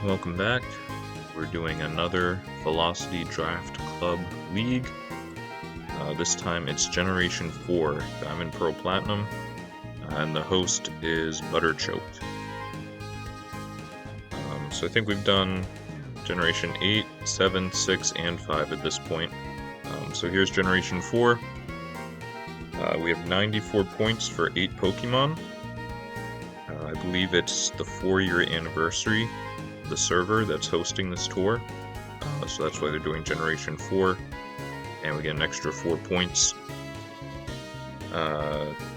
Welcome back. We're doing another Velocity Draft Club League. This time it's Generation 4, Diamond, Pearl, Platinum, and the host is Butterchoked. So I think we've done Generation 8, 7, 6, and 5 at this point. So here's Generation 4. We have 94 points for 8 Pokemon. I believe it's the 4-year anniversary of the server that's hosting this tour. So that's why they're doing Generation 4. And we get an extra 4 points.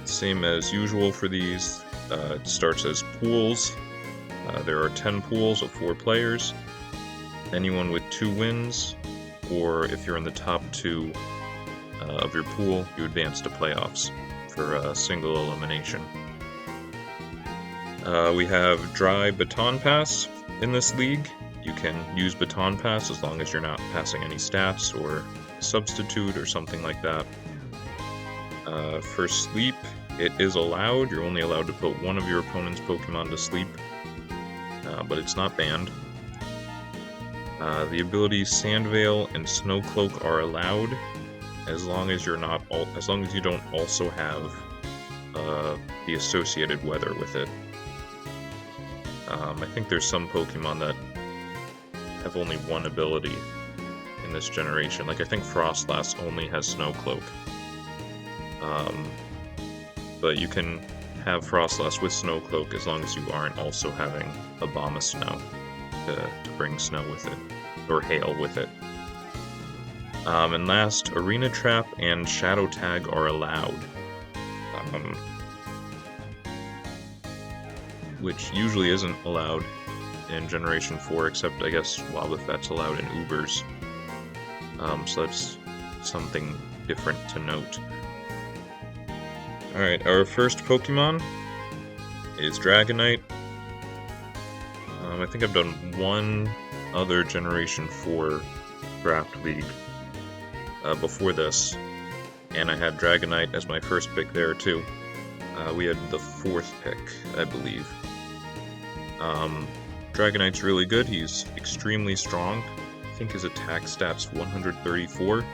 Same as usual for these. It starts as pools. There are 10 pools of 4 players. Anyone with 2 wins, or if you're in the top 2 of your pool, you advance to playoffs for a single elimination. We have Dry Baton Pass in this league. You can use Baton Pass as long as you're not passing any stats or substitute or something like that. For Sleep, it is allowed. You're only allowed to put one of your opponent's Pokemon to sleep, but it's not banned. The abilities Sandveil and Snowcloak are allowed, as long as you don't also have the associated weather with it. I think there's some Pokemon that have only one ability in this generation. Like I think Frostlass only has Snowcloak. But you can have Frostlass with Snowcloak as long as you aren't also having Abomasnow to bring snow with it, or hail with it. And last, Arena Trap and Shadow Tag are allowed. Which usually isn't allowed in Generation 4, except I guess Wobbuffet's allowed in Ubers. So that's something different to note. Alright, our first Pokemon is Dragonite. I think I've done one other Generation 4 Draft League before this, and I had Dragonite as my first pick there too. We had the 4th pick, I believe. Dragonite's really good. He's extremely strong. I think his attack stat's 134.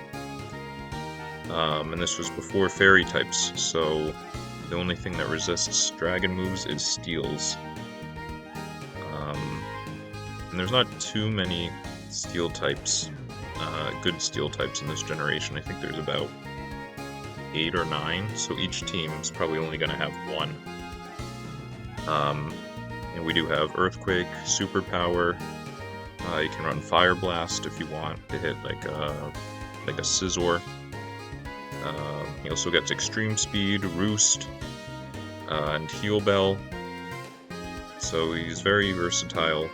And this was before Fairy types, so the only thing that resists Dragon moves is Steels. And there's not too many Steel types, good Steel types in this generation. I think there's about 8 or 9, so each team is probably only going to have one. And we do have Earthquake, Superpower. You can run Fire Blast if you want to hit like a Scizor. He also gets Extreme Speed, Roost, and Heal Bell. So he's very versatile.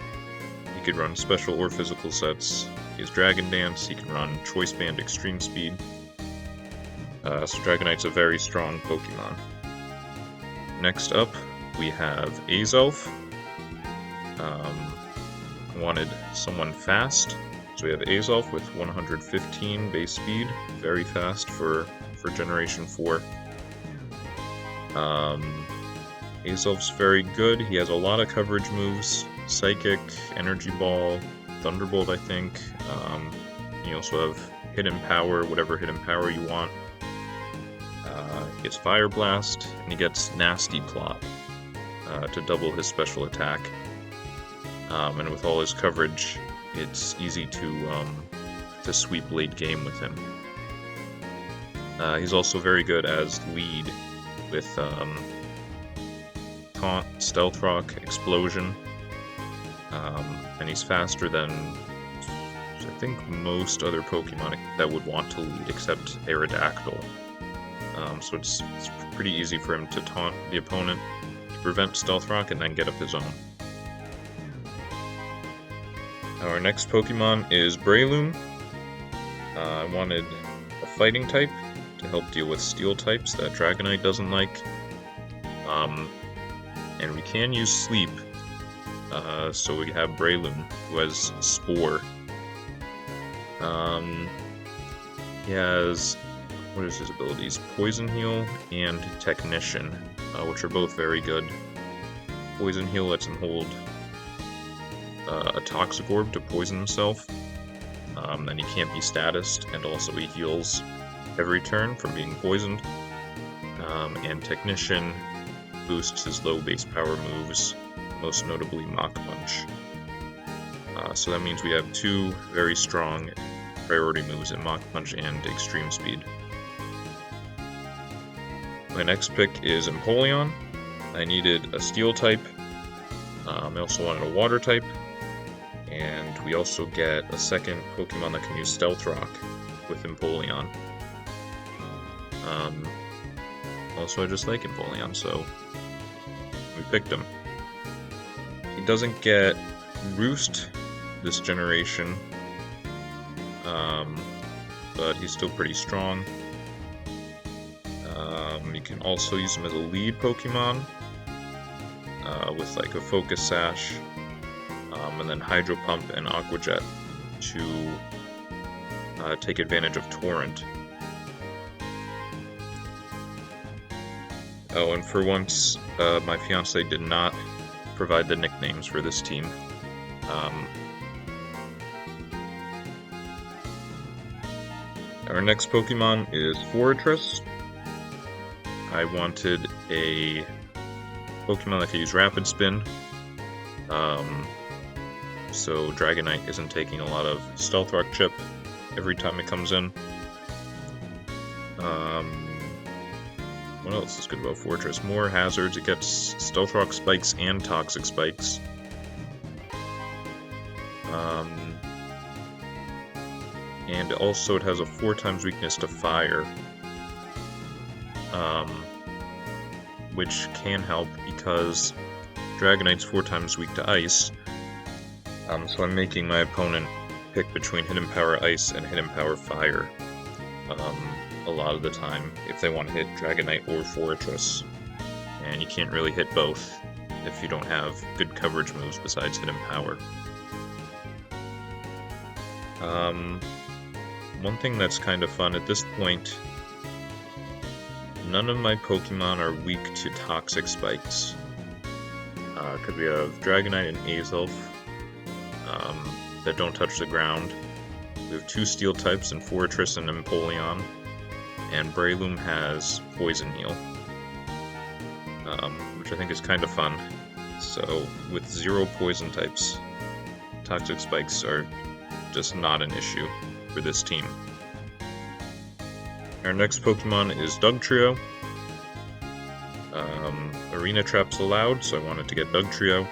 He could run special or physical sets. He has Dragon Dance. He can run Choice Band, Extreme Speed. So Dragonite's a very strong Pokemon. Next up, we have Azelf. Wanted someone fast, so we have Azelf with 115 base speed, very fast for Generation 4. Azelf's very good. He has a lot of coverage moves: Psychic, Energy Ball, Thunderbolt, I think. You also have Hidden Power, whatever Hidden Power you want. He gets Fire Blast, and he gets Nasty Plot to double his special attack. And with all his coverage, it's easy to sweep late game with him. He's also very good as lead with Taunt, Stealth Rock, Explosion, and he's faster than I think most other Pokemon that would want to lead, except Aerodactyl. So it's pretty easy for him to taunt the opponent, to prevent Stealth Rock, and then get up his own. Our next Pokemon is Breloom. I wanted a fighting type to help deal with steel types that Dragonite doesn't like. And we can use Sleep, so we have Breloom, who has Spore. He has, what is his abilities? Poison Heal and Technician, which are both very good. Poison Heal lets him hold a Toxic Orb to poison himself. Then he can't be statused, and also he heals every turn from being poisoned. And Technician boosts his low base power moves, most notably Mach Punch. So that means we have two very strong priority moves in Mach Punch and Extreme Speed. My next pick is Empoleon. I needed a Steel type. I also wanted a Water type. And we also get a second Pokemon that can use Stealth Rock with Empoleon. Also, I just like Empoleon, so we picked him. He doesn't get Roost this generation, but he's still pretty strong. You can also use him as a lead Pokemon with like a Focus Sash, and then Hydro Pump and Aqua Jet to take advantage of Torrent. Oh, and for once, my fiance did not provide the nicknames for this team. Our next Pokemon is Forretress. I wanted a Pokemon that could use Rapid Spin, so Dragonite isn't taking a lot of Stealth Rock chip every time it comes in. What else is good about Forretress? More hazards. It gets Stealth Rock Spikes and Toxic Spikes. And also it has a 4x weakness to Fire. Which can help because Dragonite's 4x weak to Ice. So I'm making my opponent pick between Hidden Power Ice and Hidden Power Fire. A lot of the time, if they want to hit Dragonite or Forretress. And you can't really hit both if you don't have good coverage moves besides Hidden Power. One thing that's kind of fun, at this point, none of my Pokemon are weak to Toxic Spikes. Because we have Dragonite and Azelf that don't touch the ground. We have two Steel types in Forretress and Empoleon. And Breloom has Poison Heal, which I think is kind of fun. So, with 0 poison types, Toxic Spikes are just not an issue for this team. Our next Pokemon is Dugtrio. Arena Traps allowed, so I wanted to get Dugtrio.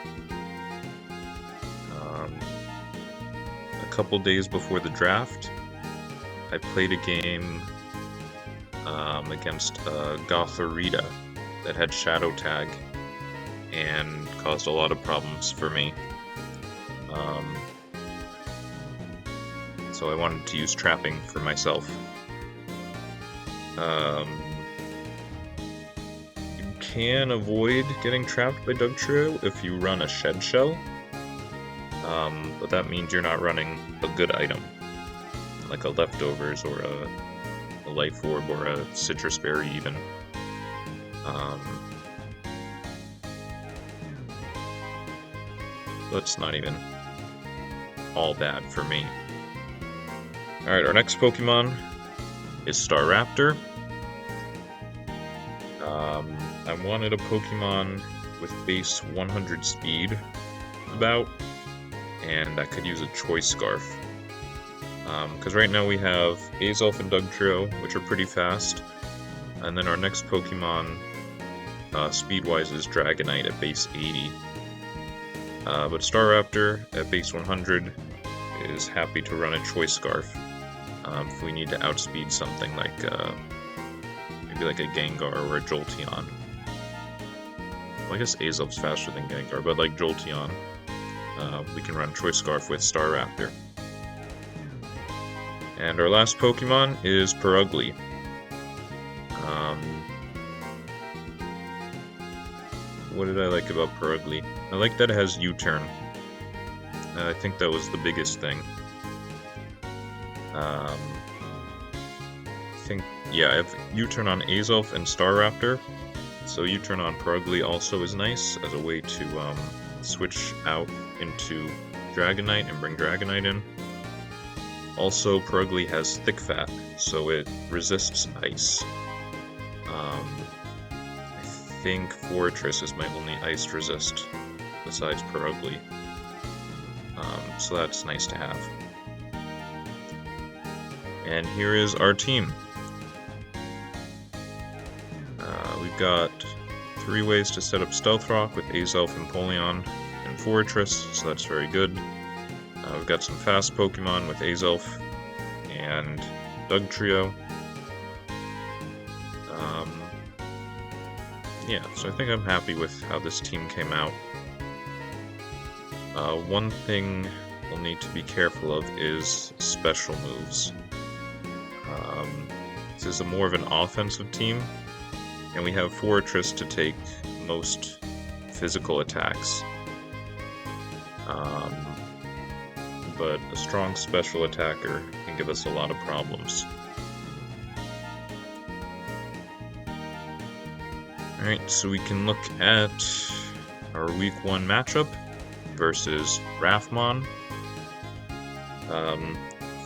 A couple days before the draft, I played a game against Gothorita that had Shadow Tag and caused a lot of problems for me. So I wanted to use trapping for myself. You can avoid getting trapped by Dugtrio if you run a Shed Shell, but that means you're not running a good item, like a Leftovers or a Life Orb or a Citrus Berry even. That's not even all bad for me. Alright, our next Pokemon is Staraptor. I wanted a Pokemon with base 100 speed about, and that could use a Choice Scarf. Because right now we have Azelf and Dugtrio, which are pretty fast, and then our next Pokemon, speed-wise, is Dragonite at base 80. But Staraptor at base 100 is happy to run a Choice Scarf if we need to outspeed something like maybe like a Gengar or a Jolteon. Well, I guess Azelf's faster than Gengar, but like Jolteon, we can run Choice Scarf with Staraptor. And our last Pokemon is Purugly. What did I like about Purugly? I like that it has U-turn. I think that was the biggest thing. I have U-turn on Azelf and Staraptor, so U-turn on Purugly also is nice as a way to switch out into Dragonite and bring Dragonite in. Also, Purugly has Thick Fat, so it resists ice. I think Forretress is my only ice resist besides Purugly. So that's nice to have. And here is our team. We've got 3 ways to set up Stealth Rock with Azelf, Empoleon, and Forretress, so that's very good. We've got some fast Pokemon with Azelf and Dugtrio. Yeah, so I think I'm happy with how this team came out. One thing we'll need to be careful of is special moves. This is more of an offensive team, and we have Forretress to take most physical attacks. But a strong special attacker can give us a lot of problems. Alright, so we can look at our Week 1 matchup versus Raphmon.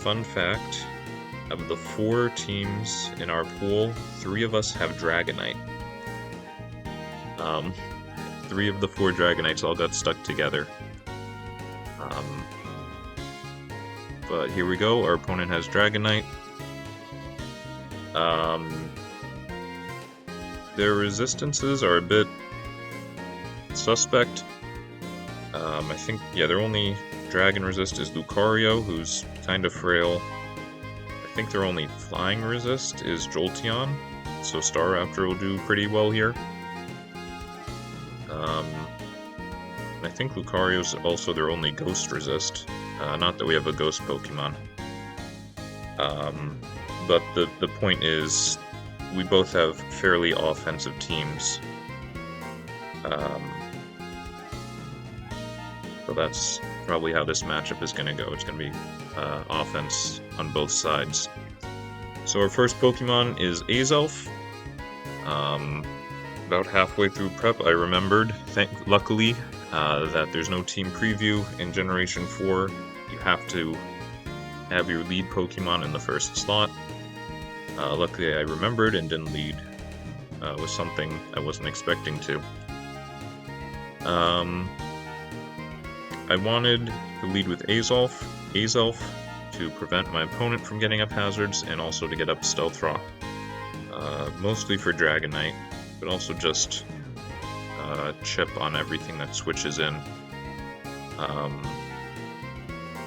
Fun fact, of the 4 teams in our pool, 3 of us have Dragonite. 3 of the 4 Dragonites all got stuck together. But here we go, our opponent has Dragonite. Their resistances are a bit suspect. I think, yeah, their only dragon resist is Lucario, who's kind of frail. I think their only flying resist is Jolteon, so Staraptor will do pretty well here. I think Lucario's also their only ghost resist. Not that we have a ghost Pokemon. But the point is, we both have fairly offensive teams. So that's probably how this matchup is going to go. It's going to be offense on both sides. So our first Pokemon is Azelf. About halfway through prep, I remembered, luckily, that there's no team preview in Generation 4. You have to have your lead Pokemon in the first slot. Luckily, I remembered and didn't lead with something I wasn't expecting to. I wanted to lead with Azelf to prevent my opponent from getting up hazards and also to get up Stealth Rock. Mostly for Dragonite, but also just chip on everything that switches in.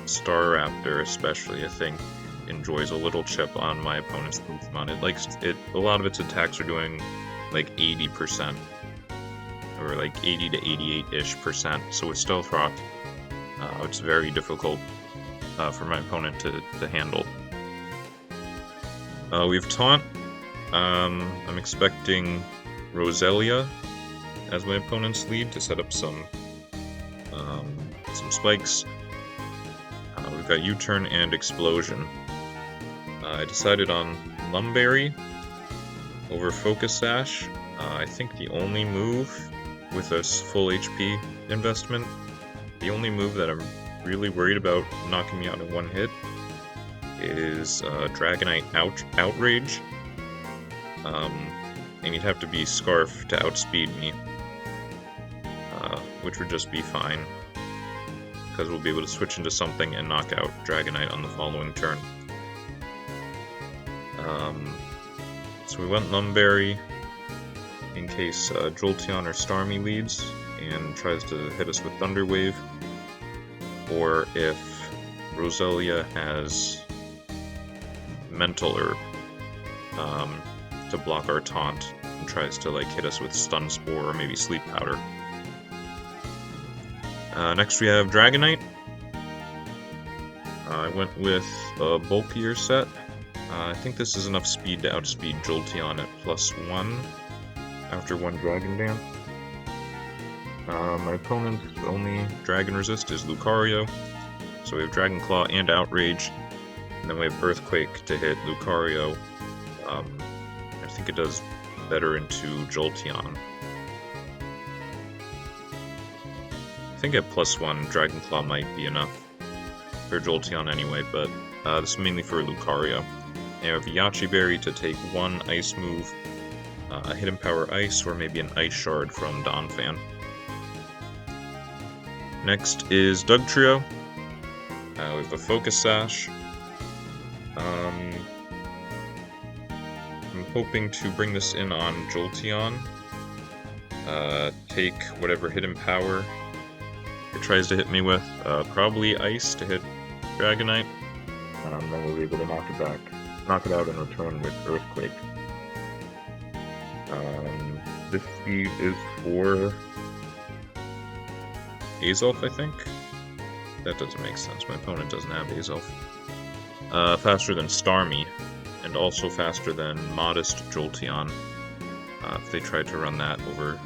Staraptor especially, I think, enjoys a little chip on my opponent's Pokemon. It likes it. A lot of its attacks are doing like 80%, or like 80 to 88-ish%. So with Stealth Rock, it's very difficult for my opponent to handle. We have Taunt. I'm expecting Roselia as my opponent's lead to set up some spikes. We've got U-Turn and Explosion. I decided on Lumberry over Focus Sash. I think the only move with a full HP investment, the only move that I'm really worried about knocking me out in one hit is Dragonite Outrage. And you'd have to be Scarf to outspeed me, which would just be fine, because we'll be able to switch into something and knock out Dragonite on the following turn. So we went Lumberry in case Jolteon or Starmie leads and tries to hit us with Thunder Wave, or if Roselia has Mental Herb to block our taunt and tries to like hit us with Stun Spore or maybe Sleep Powder. Next we have Dragonite. I went with a bulkier set. I think this is enough speed to outspeed Jolteon at +1 after one Dragon Dance. My opponent's only Dragon Resist is Lucario, so we have Dragon Claw and Outrage, and then we have Earthquake to hit Lucario. I think it does better into Jolteon. think at +1, Dragonclaw might be enough for Jolteon anyway, but this is mainly for Lucario. And we have Yache Berry to take 1 Ice move, a Hidden Power Ice, or maybe an Ice Shard from Donphan. Next is Dugtrio. We have a Focus Sash. I'm hoping to bring this in on Jolteon. Take whatever Hidden Power it tries to hit me with. Probably Ice to hit Dragonite. Then we'll be able to knock it out in return with Earthquake. This speed is for Azelf, I think? That doesn't make sense. My opponent doesn't have Azelf. Faster than Starmie, and also faster than Modest Jolteon, if they tried to run that over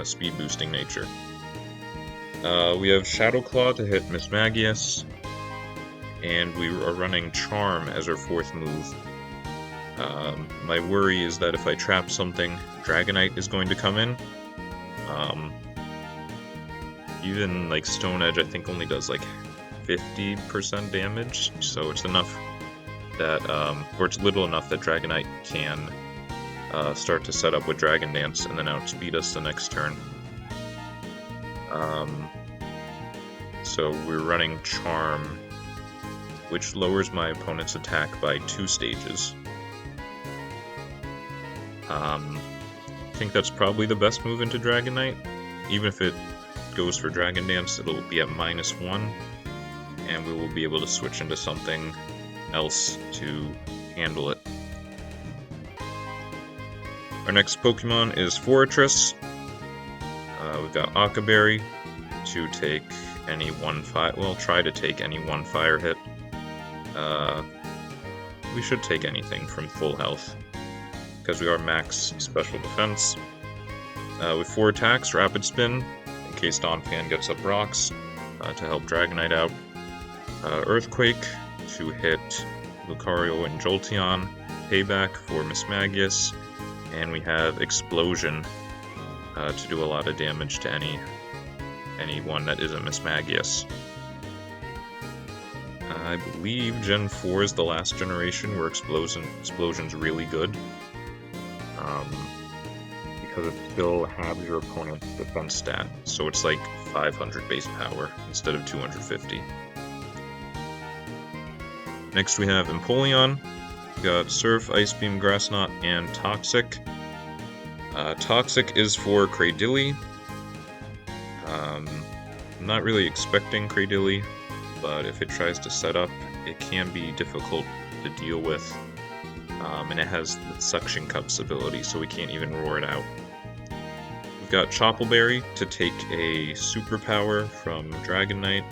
speed boosting nature. We have Shadow Claw to hit Mismagius, and we are running Charm as our 4th move. My worry is that if I trap something, Dragonite is going to come in. Even like Stone Edge, I think only does like 50% damage, so it's enough that, or it's little enough that Dragonite can start to set up with Dragon Dance and then outspeed us the next turn. So we're running Charm, which lowers my opponent's attack by 2 stages. I think that's probably the best move into Dragonite. Even if it goes for Dragon Dance, it'll be at -1, and we will be able to switch into something else to handle it. Our next Pokemon is Forretress. We've got Akaberry to take any try to take any 1 fire hit. We should take anything from full health, because we are max special defense. With 4 attacks, Rapid Spin, in case Donphan gets up rocks, to help Dragonite out. Earthquake to hit Lucario and Jolteon. Payback for Mismagius. And we have Explosion to do a lot of damage to anyone that isn't Mismagius. I believe Gen 4 is the last generation where Explosion's really good. Because it still halves your opponent's defense stat, so it's like 500 base power instead of 250. Next we have Empoleon. We got Surf, Ice Beam, Grass Knot, and Toxic. Toxic is for Cradily. I'm not really expecting Cradily, but if it tries to set up, it can be difficult to deal with. And it has the Suction Cups ability, so we can't even roar it out. We've got Choppleberry to take a superpower from Dragonite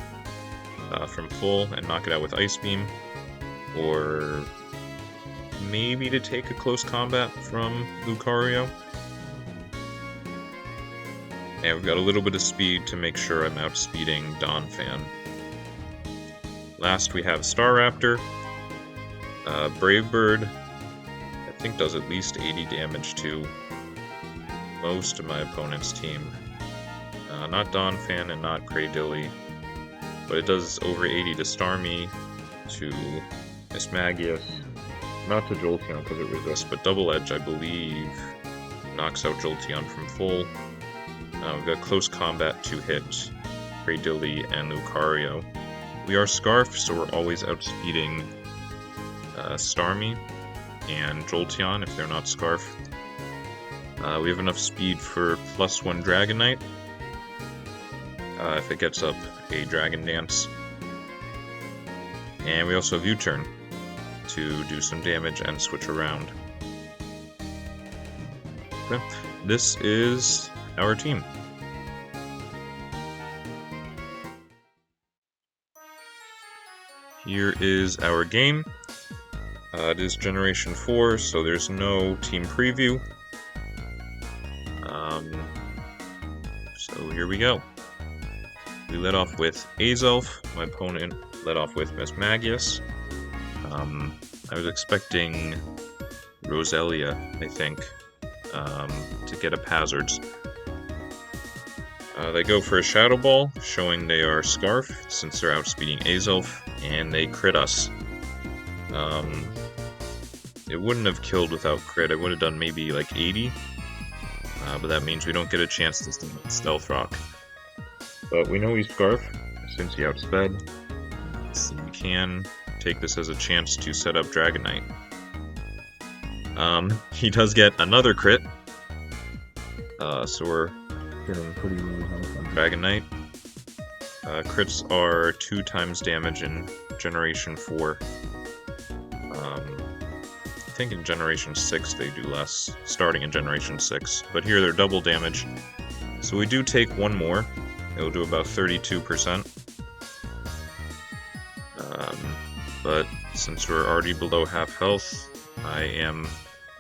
from full and knock it out with Ice Beam, or maybe to take a close combat from Lucario. And we've got a little bit of speed to make sure I'm outspeeding Donphan. Last we have Staraptor. Brave Bird, I think, does at least 80 damage to most of my opponent's team. Not Donphan and not Cradily, but it does over 80 to Starmie, to Mismagius, not to Jolteon because it resists, but Double Edge, I believe, knocks out Jolteon from full. We've got close combat to hit Cradily and Lucario. We are Scarf, so we're always outspeeding Starmie and Jolteon if they're not Scarf. We have enough speed for +1 Dragonite if it gets up a Dragon Dance. And we also have U-Turn to do some damage and switch around. Okay. This is our team. Here is our game. It is Generation 4, so there's no team preview. So here we go. We led off with Azelf. My opponent led off with Mismagius. I was expecting Roselia, I think, to get up hazards. They go for a Shadow Ball, showing they are Scarf, since they're outspeeding Azelf, and they crit us. It wouldn't have killed without crit. I would have done maybe like 80, but that means we don't get a chance to Stealth Rock. But we know he's Scarf, since he outsped, so we can take this as a chance to set up Dragonite. He does get another crit, so we're getting pretty low health on Dragonite. Crits are 2 times damage in Generation 4. I think in Generation 6 they do less, starting in Generation 6, but here they're double damage. So we do take one more. It'll do about 32%. But since we're already below half health, I am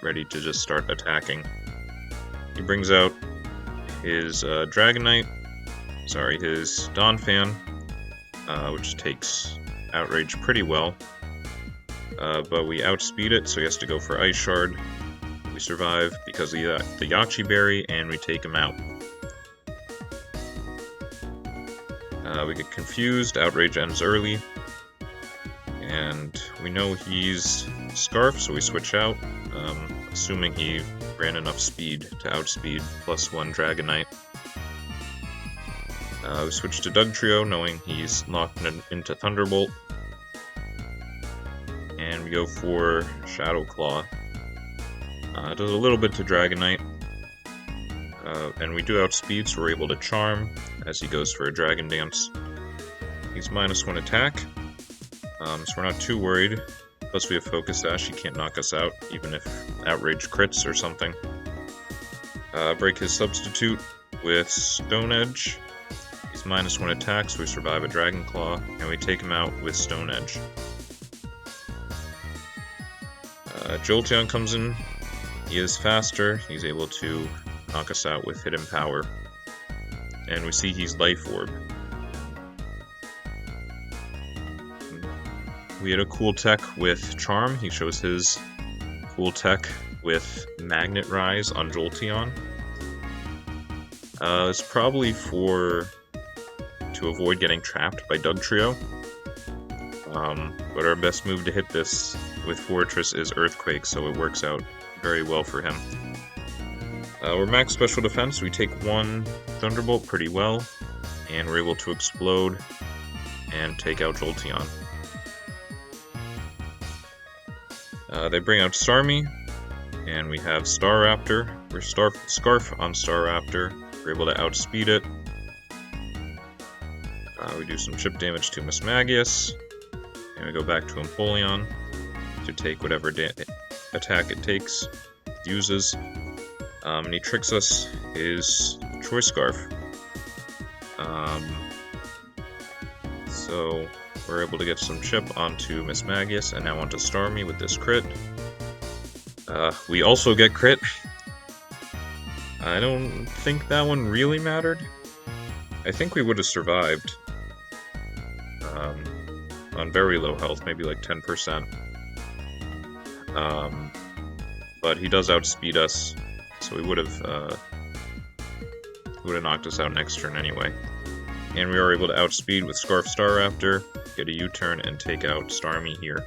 ready to just start attacking. He brings out his Dragonite, his Donphan, which takes Outrage pretty well. But we outspeed it, so he has to go for Ice Shard. We survive because of the Yachi Berry, and we take him out. We get confused, Outrage ends early, and we know he's Scarf, so we switch out, assuming he ran enough speed to outspeed +1 Dragonite. We switch to Dugtrio, knowing he's locked into Thunderbolt, and we go for Shadow Claw. Does a little bit to Dragonite, and we do outspeed, so we're able to Charm as he goes for a Dragon Dance. He's -1 attack, so we're not too worried. Plus we have Focus Sash, he can't knock us out, even if Outrage crits or something. Break his Substitute with Stone Edge. He's -1 attack, so we survive a Dragon Claw, and we take him out with Stone Edge. Jolteon comes in. He is faster, he's able to knock us out with Hidden Power. And we see he's Life Orb. We had a cool tech with Charm. He shows his cool tech with Magnet Rise on Jolteon. It's probably to avoid getting trapped by Dugtrio. But our best move to hit this with Fortress is Earthquake, so it works out very well for him. We're max special defense, we take 1 Thunderbolt pretty well, and we're able to explode and take out Jolteon. They bring out Starmie, and we have Staraptor. We're Scarf on Staraptor. We're able to outspeed it. We do some chip damage to Mismagius, and we go back to Empoleon to take whatever attack it uses. And he tricks us his Choice Scarf. So we're able to get some chip onto Mismagius, and now onto Starmie with this crit. We also get crit. I don't think that one really mattered. I think we would have survived on very low health, maybe like 10%. But he does outspeed us, so he would have knocked us out next turn anyway. And we are able to outspeed with Scarf Staraptor, get a U-turn, and take out Starmie here.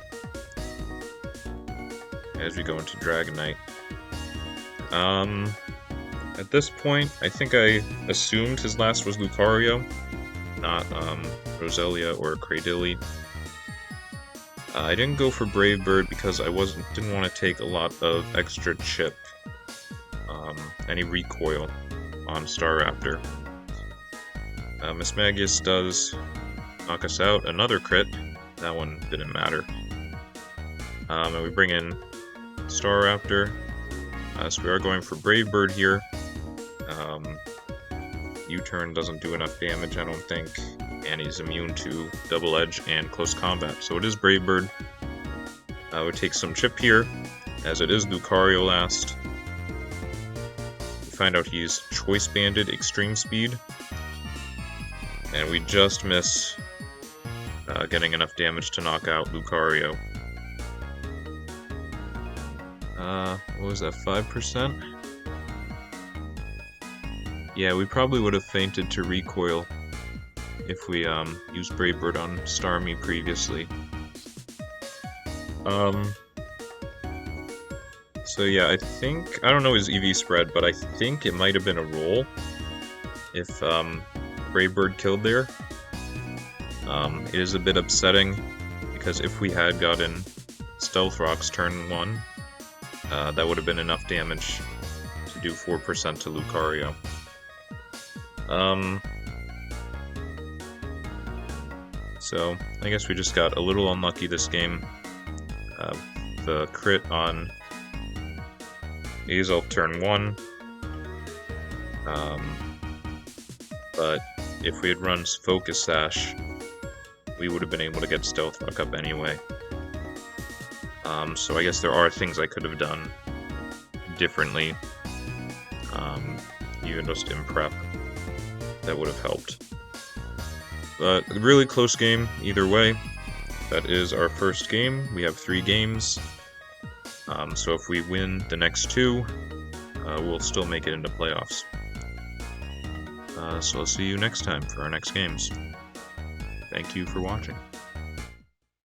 As we go into Dragonite. At this point, I think I assumed his last was Lucario, not Roselia or Cradily. I didn't go for Brave Bird because I didn't want to take a lot of extra chip, any recoil on Staraptor. Mismagius does knock us out, another crit. That one didn't matter. And we bring in Staraptor. So we are going for Brave Bird here. U-turn doesn't do enough damage, I don't think, and he's immune to Double Edge and Close Combat, so it is Brave Bird. We take some chip here, as it is Lucario last. We find out he's Choice Banded Extreme Speed, and we just miss getting enough damage to knock out Lucario. What was that, 5%? Yeah, we probably would have fainted to recoil if we used Brave Bird on Starmie previously. So yeah, I don't know his EV spread, but I think it might have been a roll if Brave Bird killed there. It is a bit upsetting because if we had gotten Stealth Rocks turn 1, that would have been enough damage to do 4% to Lucario. So I guess we just got a little unlucky this game. The crit on Azelf turn 1, but if we had run Focus Sash, we would have been able to get Stealth Rock up anyway. So I guess there are things I could have done differently, even just in prep, that would have helped. But a really close game either way. That is our first game. We have 3 games. So if we win the next 2, we'll still make it into playoffs. So I'll see you next time for our next games. Thank you for watching.